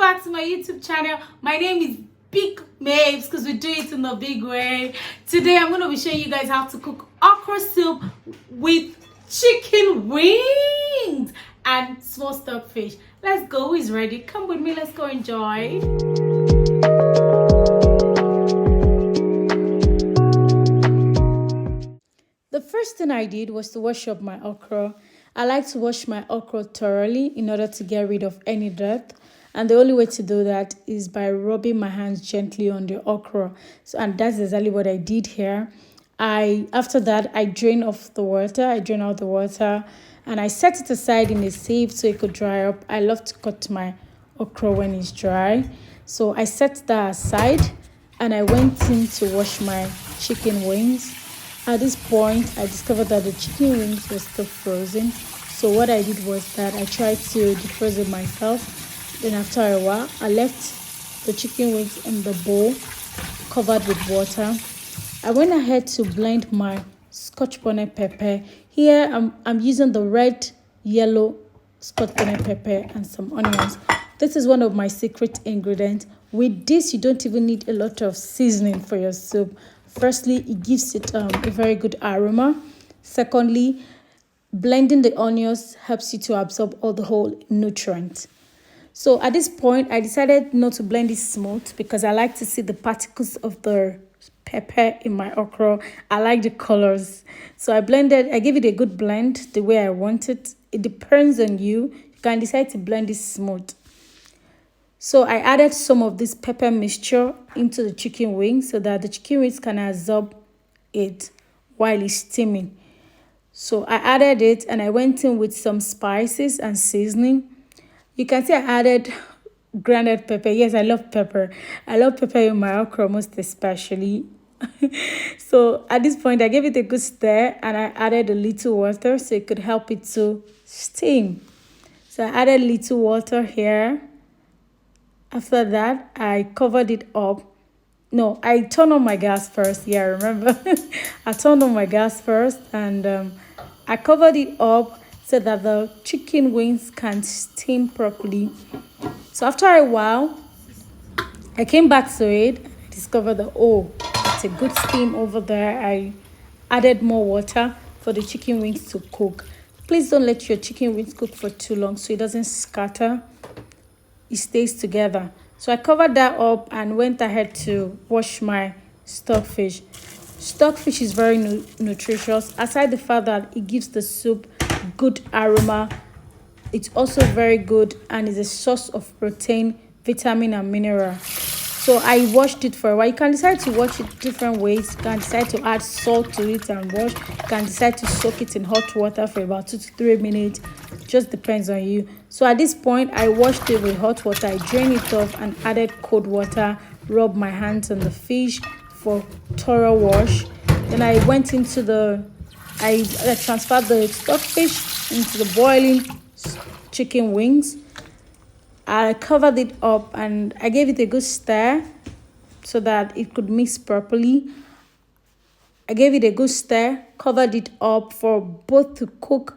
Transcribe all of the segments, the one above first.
back to my YouTube channel. My name is Big Mabes because we do it in a big way. Today I'm going to be showing you guys how to cook okra soup with chicken wings and small stockfish. Let's go. Who is ready? Come with me. Let's go enjoy. The first thing I did was to wash up my okra. I like to wash my okra thoroughly in order to get rid of any dirt. And the only way to do that is by rubbing my hands gently on the okra. And that's exactly what I did here. After that, I drain off the water. I drain out the water and I set it aside in a sieve so it could dry up. I love to cut my okra when it's dry. So I set that aside and I went in to wash my chicken wings. At this point, I discovered that the chicken wings were still frozen. So what I did was that I tried to defroze it myself. Then after a while, I left the chicken wings in the bowl covered with water. I went ahead to blend my scotch bonnet pepper. Here, I'm using the red, yellow scotch bonnet pepper and some onions. This is one of my secret ingredients. With this, you don't even need a lot of seasoning for your soup. Firstly, it gives it a very good aroma. Secondly, blending the onions helps you to absorb all the whole nutrients. So at this point, I decided not to blend it smooth because I like to see the particles of the pepper in my okra. I like the colors. So I gave it a good blend the way I want it. It depends on you. You can decide to blend it smooth. So I added some of this pepper mixture into the chicken wings so that the chicken wings can absorb it while it's steaming. So I added it and I went in with some spices and seasoning. You can see I added grounded pepper. Yes, I love pepper. I love pepper in my okra most especially. So at this point, I gave it a good stir and I added a little water so it could help it to steam. So I added little water here. After that, I covered it up. No, I turned on my gas first. Yeah, remember? I turned on my gas first and I covered it up so that the chicken wings can steam properly. So after a while, I came back to it and I discovered that, oh, it's a good steam over there. I added more water for the chicken wings to cook. Please don't let your chicken wings cook for too long so it doesn't scatter. It stays together. So I covered that up and went ahead to wash my stockfish. Stockfish is very nutritious. Aside the fact that it gives the soup good aroma, it's also very good and is a source of protein, vitamin and mineral. So I washed it for a while. You can decide to wash it different ways. You can decide to add salt to it and wash. You can decide to soak it in hot water for about 2 to 3 minutes. Just depends on you. So at this point, I washed it with hot water. I drained it off and added cold water. Rubbed my hands on the fish for thorough wash. Then I went into I transferred the stockfish into the boiling chicken wings. I covered it up and I gave it a good stir so that it could mix properly. I gave it a good stir, covered it up for both to cook.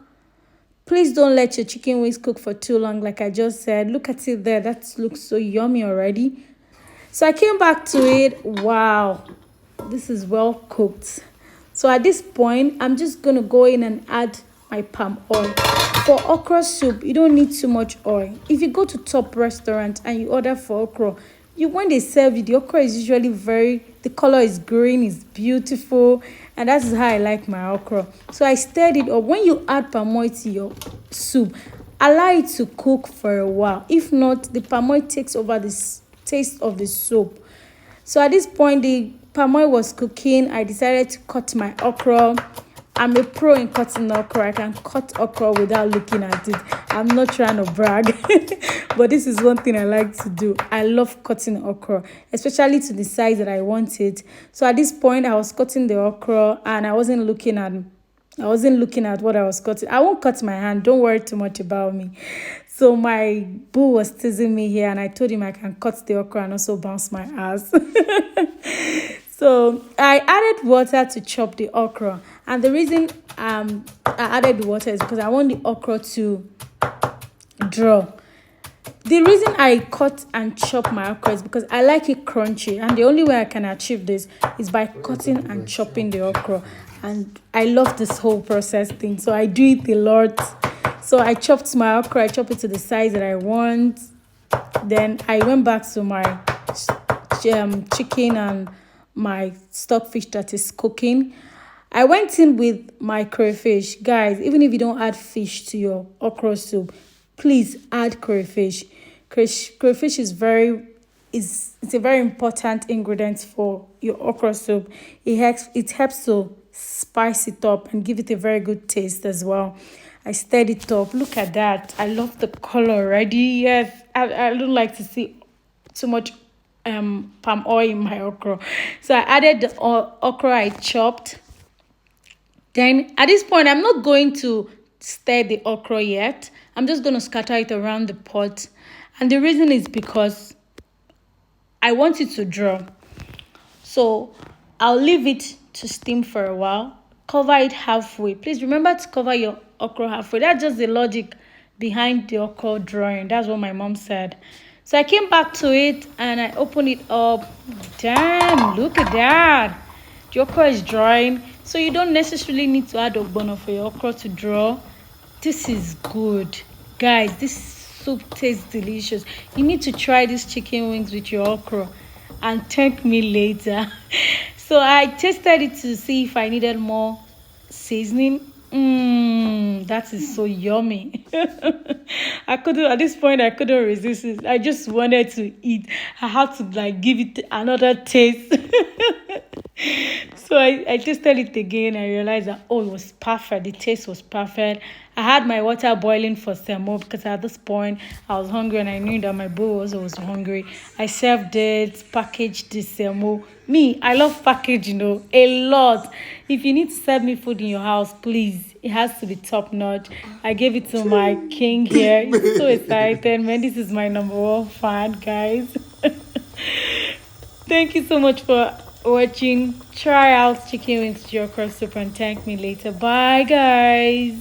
Please don't let your chicken wings cook for too long, like I just said. Look at it there. That looks so yummy already. So I came back to it. Wow, this is well cooked. So at this point, I'm just going to go in and add my palm oil. For okra soup, you don't need too much oil. If you go to top restaurant and you order for okra, when they serve you, the okra is usually the color is green, it's beautiful, and that's how I like my okra. So I stirred it up. When you add palm oil to your soup, allow it to cook for a while. If not, the palm oil takes over the taste of the soup. So at this point, the palm oil was cooking. I decided to cut my okra. I'm a pro in cutting okra. I can cut okra without looking at it. I'm not trying to brag, but this is one thing I like to do. I love cutting okra, especially to the size that I want it. So at this point, I was cutting the okra and I wasn't looking at what I was cutting. I won't cut my hand. Don't worry too much about me. So my boo was teasing me here and I told him I can cut the okra and also bounce my ass. So I added water to chop the okra. And the reason I added the water is because I want the okra to draw. The reason I cut and chop my okra is because I like it crunchy, and the only way I can achieve this is by cutting and chopping the okra. And I love this whole process thing, so I do it a lot. So I chopped my okra, I chop it to the size that I want. Then I went back to my chicken and my stockfish that is cooking. I went in with my crayfish. Guys, even if you don't add fish to your okra soup, please add crayfish. Crayfish is it's a very important ingredient for your okra soup. It helps to spice it up and give it a very good taste as well. I stirred it up. Look at that. I love the color already. Yes, I don't like to see too much palm oil in my okra. So I added the okra I chopped. Then at this point, I'm not going to stir the okra yet. I'm just going to scatter it around the pot. And the reason is because I want it to draw. So I'll leave it to steam for a while. Cover it halfway. Please remember to cover your okra halfway. That's just the logic behind the okra drawing. That's what my mom said. So I came back to it and I opened it up. Damn, look at that. The okra is drawing. So you don't necessarily need to add ogbono for your okra to draw. This is good. Guys, this soup tastes delicious. You need to try these chicken wings with your okra and thank me later. So I tasted it to see if I needed more seasoning. That is so yummy. At this point I couldn't resist it. I just wanted to eat. I had to give it another taste. So I tasted it again. I realized that it was perfect. The taste was perfect. I had my water boiling for some more because at this point I was hungry and I knew that my boy also was hungry. I served it, packaged the semo. Me, I love packaging, a lot. If you need to serve me food in your house, please, it has to be top notch. I gave it to my king here. He's so excited, man. This is my number one fan, guys. Thank you so much for watching. Try out chicken wings to your cross soup and thank me later. Bye, guys.